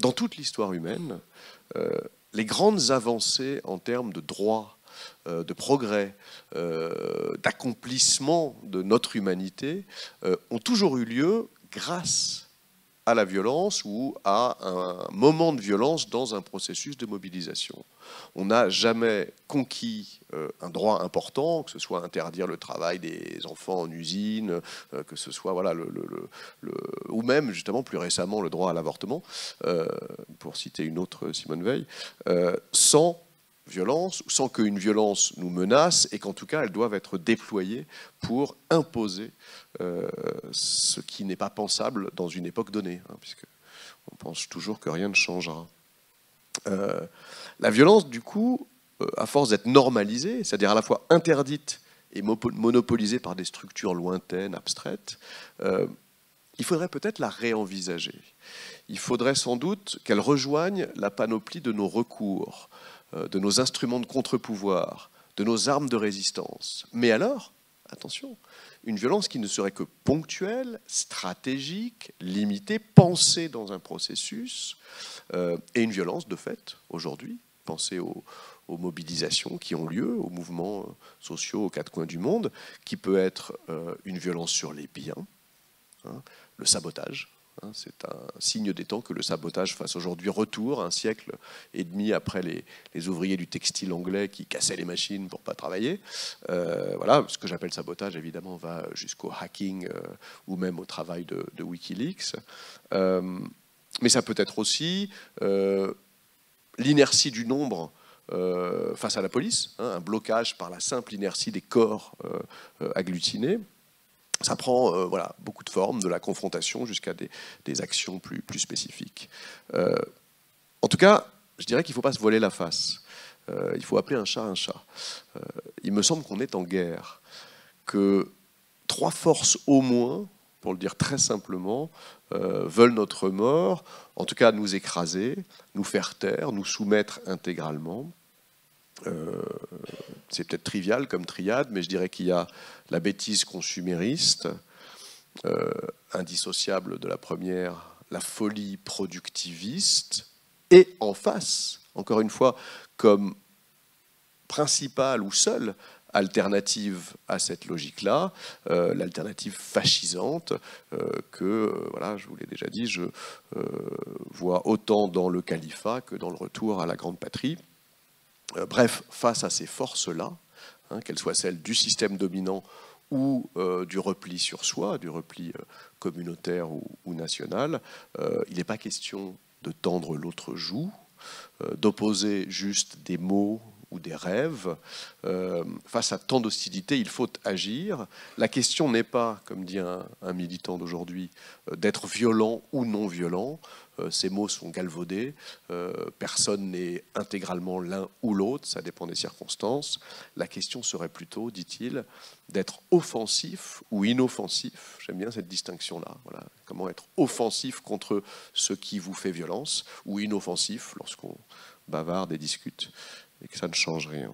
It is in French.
dans toute l'histoire humaine, les grandes avancées en termes de droits, de progrès, d'accomplissement de notre humanité ont toujours eu lieu grâce à la violence ou à un moment de violence dans un processus de mobilisation. On n'a jamais conquis un droit important, que ce soit interdire le travail des enfants en usine, que ce soit voilà, ou même justement plus récemment le droit à l'avortement, pour citer une autre Simone Veil, sans violence, sans qu'une violence nous menace et qu'en tout cas elles doivent être déployées pour imposer ce qui n'est pas pensable dans une époque donnée, hein, puisque on pense toujours que rien ne changera. La violence, du coup, à force d'être normalisée, c'est-à-dire à la fois interdite et monopolisée par des structures lointaines, abstraites, il faudrait peut-être la réenvisager. Il faudrait sans doute qu'elle rejoigne la panoplie de nos recours, de nos instruments de contre-pouvoir, de nos armes de résistance. Mais alors, attention, une violence qui ne serait que ponctuelle, stratégique, limitée, pensée dans un processus, et une violence de fait, aujourd'hui, pensée aux mobilisations qui ont lieu, aux mouvements sociaux aux quatre coins du monde, qui peut être une violence sur les biens, hein, le sabotage. C'est un signe des temps que le sabotage fasse aujourd'hui retour, un siècle et demi après les ouvriers du textile anglais qui cassaient les machines pour ne pas travailler. Voilà, ce que j'appelle sabotage, évidemment, va jusqu'au hacking ou même au travail de Wikileaks. Mais ça peut être aussi l'inertie du nombre face à la police, hein, un blocage par la simple inertie des corps agglutinés. Ça prend voilà, beaucoup de formes, de la confrontation jusqu'à des actions plus spécifiques. En tout cas, je dirais qu'il ne faut pas se voiler la face. Il faut appeler un chat un chat. Il me semble qu'on est en guerre, que trois forces au moins, pour le dire très simplement, veulent notre mort, en tout cas nous écraser, nous faire taire, nous soumettre intégralement. C'est peut-être trivial comme triade, mais je dirais qu'il y a la bêtise consumériste, indissociable de la première, la folie productiviste, et en face, encore une fois, comme principale ou seule alternative à cette logique-là, l'alternative fascisante que, voilà, je vous l'ai déjà dit, je vois autant dans le califat que dans le retour à la grande patrie. Bref, face à ces forces-là, hein, qu'elles soient celles du système dominant ou du repli sur soi, du repli communautaire ou national, il n'est pas question de tendre l'autre joue, d'opposer juste des mots ou des rêves. Face à tant d'hostilité, il faut agir. La question n'est pas, comme dit un militant d'aujourd'hui, d'être violent ou non violent. Ces mots sont galvaudés. Personne n'est intégralement l'un ou l'autre, ça dépend des circonstances. La question serait plutôt, dit-il, d'être offensif ou inoffensif. J'aime bien cette distinction-là. Voilà. Comment être offensif contre ce qui vous fait violence ou inoffensif lorsqu'on bavarde et discute et que ça ne change rien.